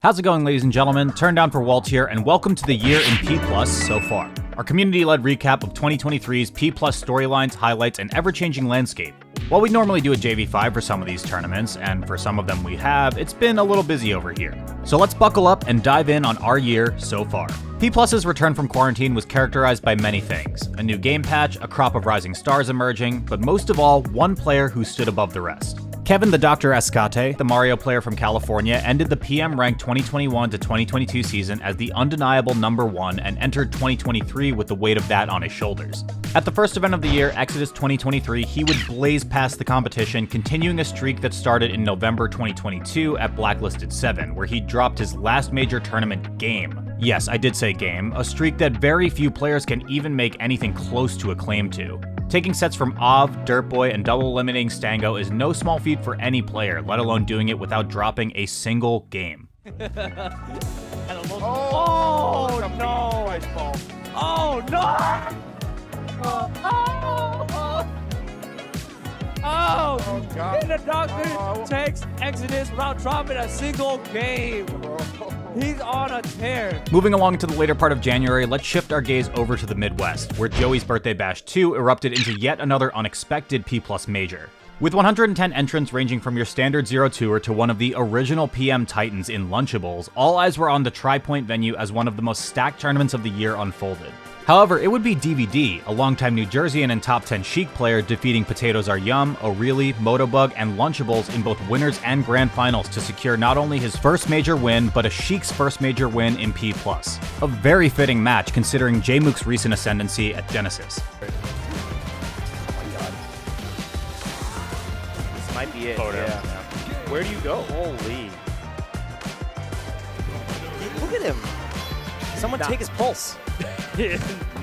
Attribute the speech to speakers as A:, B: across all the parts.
A: How's it going, ladies and gentlemen? turndownforALT here, and welcome to the year in P+ so far. Our community-led recap of 2023's P+ storylines, highlights, and ever-changing landscape. While we normally do a JV5 for some of these tournaments, and for some of them we have, it's been a little busy over here. So let's buckle up and dive in on our year so far. P+'s return from quarantine was characterized by many things. A new game patch, a crop of rising stars emerging, but most of all, one player who stood above the rest. Kevin the Dr. Escate, the Mario player from California, ended the PM ranked 2021 to 2022 season as the undeniable #1 and entered 2023 with the weight of that on his shoulders. At the first event of the year, Exodus 2023, he would blaze past the competition, continuing a streak that started in November 2022 at Blacklisted 7, where he dropped his last major tournament game. Yes, I did say game, a streak that very few players can even make anything close to a claim to. Taking sets from Av, Dirtboy, and double eliminating Stango is no small feat for any player, let alone doing it without dropping a single game.
B: Oh no! Oh no! Oh, God. And the Doctor takes Exodus without dropping a single game. He's on a tear.
A: Moving along to the later part of January, let's shift our gaze over to the Midwest, where Joey's Birthday Bash 2 erupted into yet another unexpected P+ major. With 110 entrants ranging from your standard 0-2er to one of the original PM titans in Lunchables, all eyes were on the Tri-Point venue as one of the most stacked tournaments of the year unfolded. However, it would be DVD, a longtime New Jerseyan and top 10 Sheik player, defeating Potatoes Are Yum, O'Reilly, Motobug, and Lunchables in both winners and grand finals to secure not only his first major win, but a Sheik's first major win in P+. A very fitting match considering J-Mook's recent ascendancy at Genesis.
B: Oh my God. This might be it. Yeah. Where do you go? Holy.
C: Look at him. Someone take his pulse.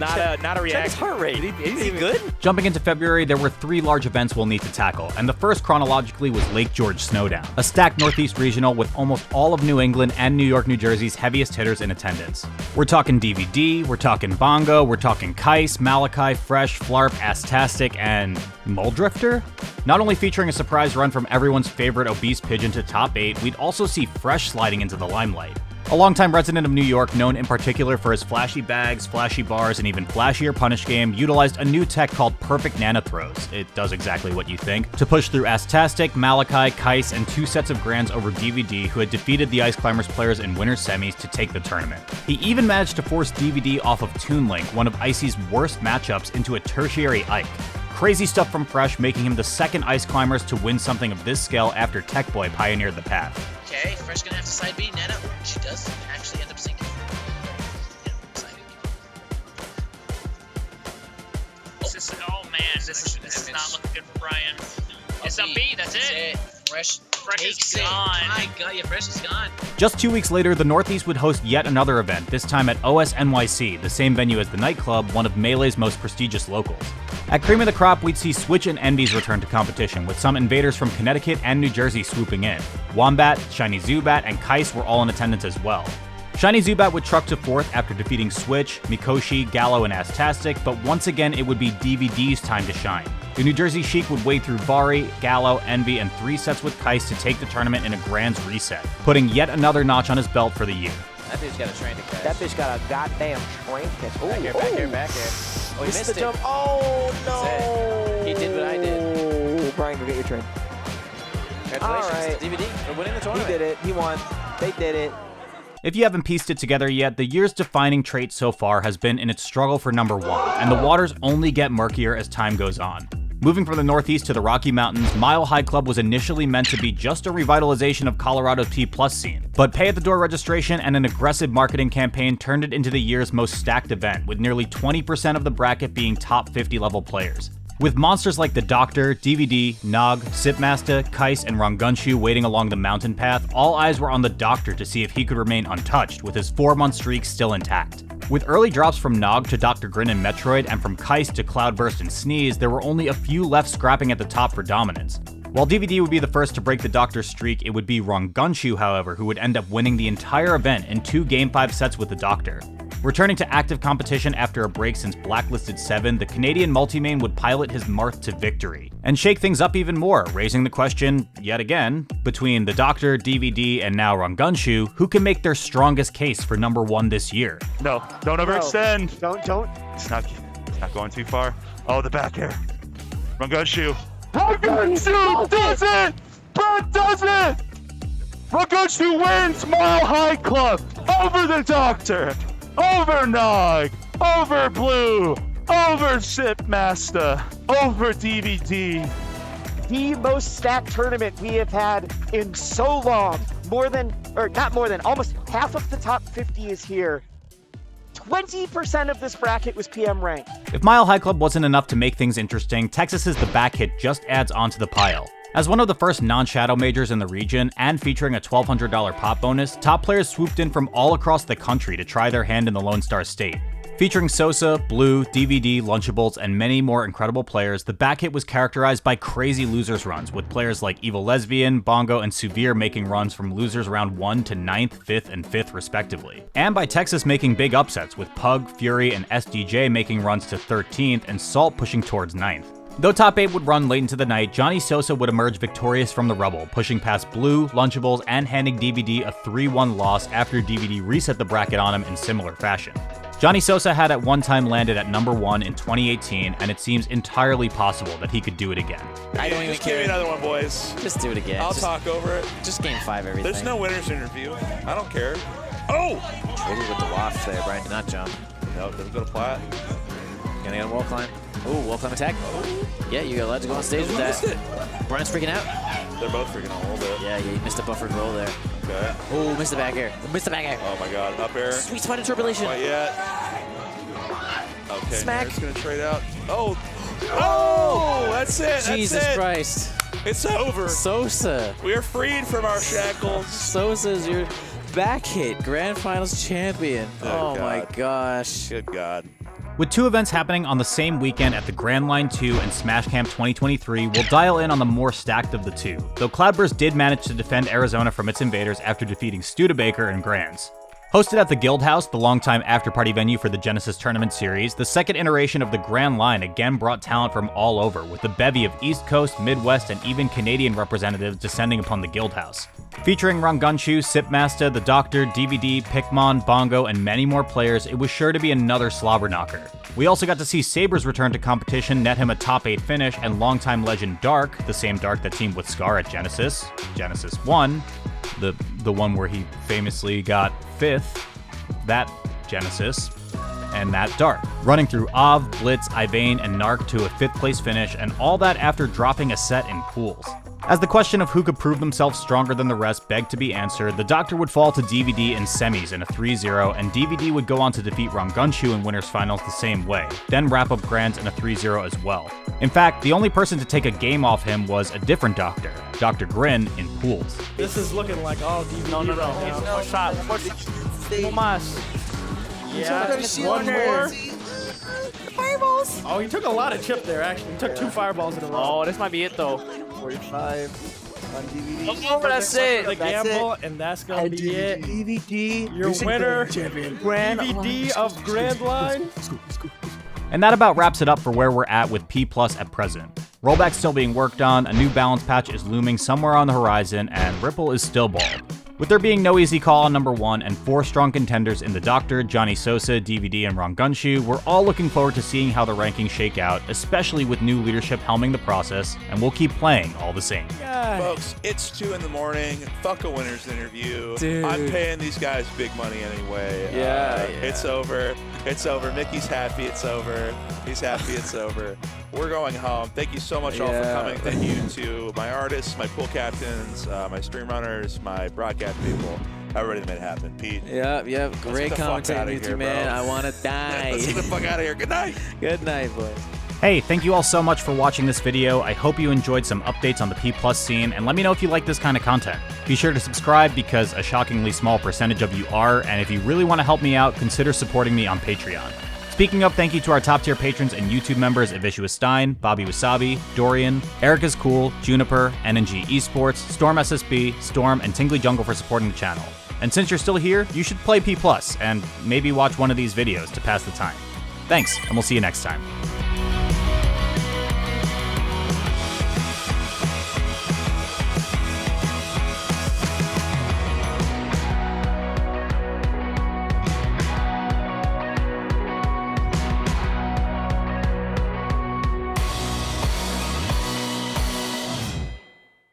B: not a reaction.
C: Check his heart rate. Is he good?
A: Jumping into February, there were 3 large events we'll need to tackle, and the first chronologically was Lake George Snowdown, a stacked Northeast regional with almost all of New England and New York, New Jersey's heaviest hitters in attendance. We're talking DVD, we're talking Bongo, we're talking Kais, Malachi, Fresh, Flarp, Astastic, and Muldrifter? Not only featuring a surprise run from everyone's favorite obese pigeon to top 8, we'd also see Fresh sliding into the limelight. A longtime resident of New York, known in particular for his flashy bags, flashy bars, and even flashier punish game, utilized a new tech called Perfect Nanothrows. It does exactly what you think, to push through Astastic, Malachi, Kais, and 2 sets of grands over DVD, who had defeated the Ice Climbers players in winner's semis to take the tournament. He even managed to force DVD off of Toon Link, one of Icy's worst matchups, into a tertiary Ike. Crazy stuff from Fresh, making him the second Ice Climbers to win something of this scale after Tech Boy pioneered the path.
D: Okay, Fresh gonna have to side B Nano. She does actually end up sinking.
E: Oh man, this is not looking good for Brian. It's a B, that's it.
D: Fresh
E: is
D: takes
E: gone.
D: it. My God, yeah, Fresh is gone.
A: Just 2 weeks later, the Northeast would host yet another event, this time at OS NYC, the same venue as the nightclub, one of Melee's most prestigious locals. At Cream of the Crop, we'd see Switch and Envy's return to competition, with some invaders from Connecticut and New Jersey swooping in. Wombat, Shiny Zubat, and Kais were all in attendance as well. Shiny Zubat would truck to 4th after defeating Switch, Mikoshi, Gallo, and Astastic, but once again it would be DVD's time to shine. The New Jersey Sheik would wade through Bari, Gallo, Envy, and 3 sets with Kais to take the tournament in a Grands reset, putting yet another notch on his belt for the year.
B: That bitch got a train to catch.
C: That bitch got a goddamn train catch.
B: Back here. Oh, he missed
C: the
B: it.
C: jump. Oh, no.
B: He did what I did.
C: Brian, go get your train.
B: Congratulations
C: All right.
B: to DVD for winning the tournament.
C: He did it. He won. They did it.
A: If you haven't pieced it together yet, the year's defining trait so far has been in its struggle for #1, and the waters only get murkier as time goes on. Moving from the Northeast to the Rocky Mountains, Mile High Club was initially meant to be just a revitalization of Colorado's P+ scene, but pay-at-the-door registration and an aggressive marketing campaign turned it into the year's most stacked event, with nearly 20% of the bracket being top 50 level players. With monsters like the Doctor, DVD, Nog, Sipmaster, Kais, and Rangunshu waiting along the mountain path, all eyes were on the Doctor to see if he could remain untouched, with his 4-month streak still intact. With early drops from Nog to Dr. Grin and Metroid, and from Kais to Cloudburst and Sneeze, there were only a few left scrapping at the top for dominance. While DVD would be the first to break the Doctor's streak, it would be Rangunshu, however, who would end up winning the entire event in 2 Game 5 sets with the Doctor. Returning to active competition after a break since Blacklisted 7, the Canadian multi-main would pilot his Marth to victory, and shake things up even more, raising the question, yet again, between the Doctor, DVD, and now Rangunshu, who can make their strongest case for number 1 this year?
F: No, don't overextend.
G: Don't.
F: It's not going too far. Oh, the back air. Rangunshu. Rangunshu does it! Brett does it! Rangunshu wins Mile High Club over the Doctor, over Nog, over Blue, over Shipmaster, over DVD.
G: The most stacked tournament we have had in so long. Almost half of the top 50 is here. 20% of this bracket was PM ranked.
A: If Mile High Club wasn't enough to make things interesting, Texas's The Back Hit just adds onto the pile. As one of the first non-shadow majors in the region, and featuring a $1,200 pop bonus, top players swooped in from all across the country to try their hand in the Lone Star State. Featuring Sosa, Blue, DVD, Lunchables, and many more incredible players, the back hit was characterized by crazy losers runs, with players like Evil Lesbian, Bongo, and Suvir making runs from losers round 1 to 9th, 5th, and 5th respectively. And by Texas making big upsets, with Pug, Fury, and SDJ making runs to 13th, and Salt pushing towards 9th. Though top 8 would run late into the night, Johnny Sosa would emerge victorious from the rubble, pushing past Blue, Lunchables, and handing DVD a 3-1 loss after DVD reset the bracket on him in similar fashion. Johnny Sosa had at one time landed at number 1 in 2018, and it seems entirely possible that he could do it again.
C: I don't even
H: Just give me
C: care.
H: another one, boys.
C: Just do it again.
H: I'll
C: just,
H: talk over it.
C: Just game 5 everything.
H: There's no winner's interview. I don't care. Oh!
C: Maybe with the waft there, Brian did not jump.
H: No, it doesn't go to plat.
C: Gonna get a wall climb. Oh, wall climb attack. Yeah, you're allowed to go on stage with
H: Missed it.
C: that. Brian's freaking out.
H: They're both freaking out a little bit.
C: Yeah, you missed a buffered roll there.
H: Okay.
C: Oh, missed the back air. Missed the back air.
H: Oh my god, up air.
C: Sweet spot interpolation.
H: Not yet. Okay,
C: Smack.
H: Nair's gonna trade out. Oh! Oh! That's it!
C: Jesus
H: That's it.
C: Christ.
H: It's over.
C: Sosa.
H: We are freed from our shackles.
C: Sosa's your back hit Grand Finals champion.
H: Good
C: Oh my
H: God.
C: gosh.
H: Good God.
A: With 2 events happening on the same weekend at the Grand Line 2 and Smash Camp 2023, we'll dial in on the more stacked of the two, though Cloudburst did manage to defend Arizona from its invaders after defeating Studebaker and Grands. Hosted at the Guild House, the longtime after-party venue for the Genesis Tournament Series, the second iteration of the Grand Line again brought talent from all over, with a bevy of East Coast, Midwest, and even Canadian representatives descending upon the Guild House. Featuring Rangunshu, Sipmaster, The Doctor, DVD, Pikmon, Bongo, and many more players, it was sure to be another slobber knocker. We also got to see Saber's return to competition net him a top 8 finish, and longtime legend Dark, the same Dark that teamed with Scar at Genesis 1, the one where he famously got 5th, that Genesis, and that Dark, running through Av, Blitz, Ivane, and Narc to a 5th place finish, and all that after dropping a set in pools. As the question of who could prove themselves stronger than the rest begged to be answered, the Doctor would fall to DVD in semis in a 3-0, and DVD would go on to defeat Rangunshu in winners finals the same way, then wrap up Grands in a 3-0 as well. In fact, the only person to take a game off him was a different Doctor, Dr. Grin, in pools.
I: This is looking like all DVD
B: No.
I: One shot. No mas. Yeah, one more. Fireballs. Oh, he took a lot of chip there, actually. He took 2 fireballs in a row.
B: Oh, this might be it though.
I: 45 on DVD.
B: Oh, that's it.
I: The gamble, and that's gonna be it.
G: DVD.
I: Your winner, DVD of Grand Line.
A: And that about wraps it up for where we're at with P+ at present. Rollback's still being worked on, a new balance patch is looming somewhere on the horizon, and Ripple is still bald. With there being no easy call on number 1 and 4 strong contenders in The Doctor, Johnny Sosa, DVD, and Rangunshu, we're all looking forward to seeing how the rankings shake out, especially with new leadership helming the process, and we'll keep playing all the same.
H: Folks, it's 2 in the morning. Fuck a winner's interview.
C: Dude.
H: I'm paying these guys big money anyway.
C: Yeah.
H: It's over. It's over. Mickey's happy it's over. He's happy it's over. We're going home. Thank you so much all for coming. Thank you to my artists, my pool captains, my stream runners, my broadcast people. Everybody that made it happen. Pete.
C: Yep. Great
H: get the fuck outta
C: commentating with
H: here,
C: you, man.
H: bro.
C: I want to die.
H: Let's get the fuck out of here. Good night.
C: Good night, boys.
A: Hey, thank you all so much for watching this video. I hope you enjoyed some updates on the P+ scene, and let me know if you like this kind of content. Be sure to subscribe because a shockingly small percentage of you are, and if you really want to help me out, consider supporting me on Patreon. Speaking of, thank you to our top tier patrons and YouTube members Avishua Stein, Bobby Wasabi, Dorian, Erica's Cool, Juniper, NNG Esports, Storm SSB, Storm, and Tingly Jungle for supporting the channel. And since you're still here, you should play P+, and maybe watch one of these videos to pass the time. Thanks, and we'll see you next time.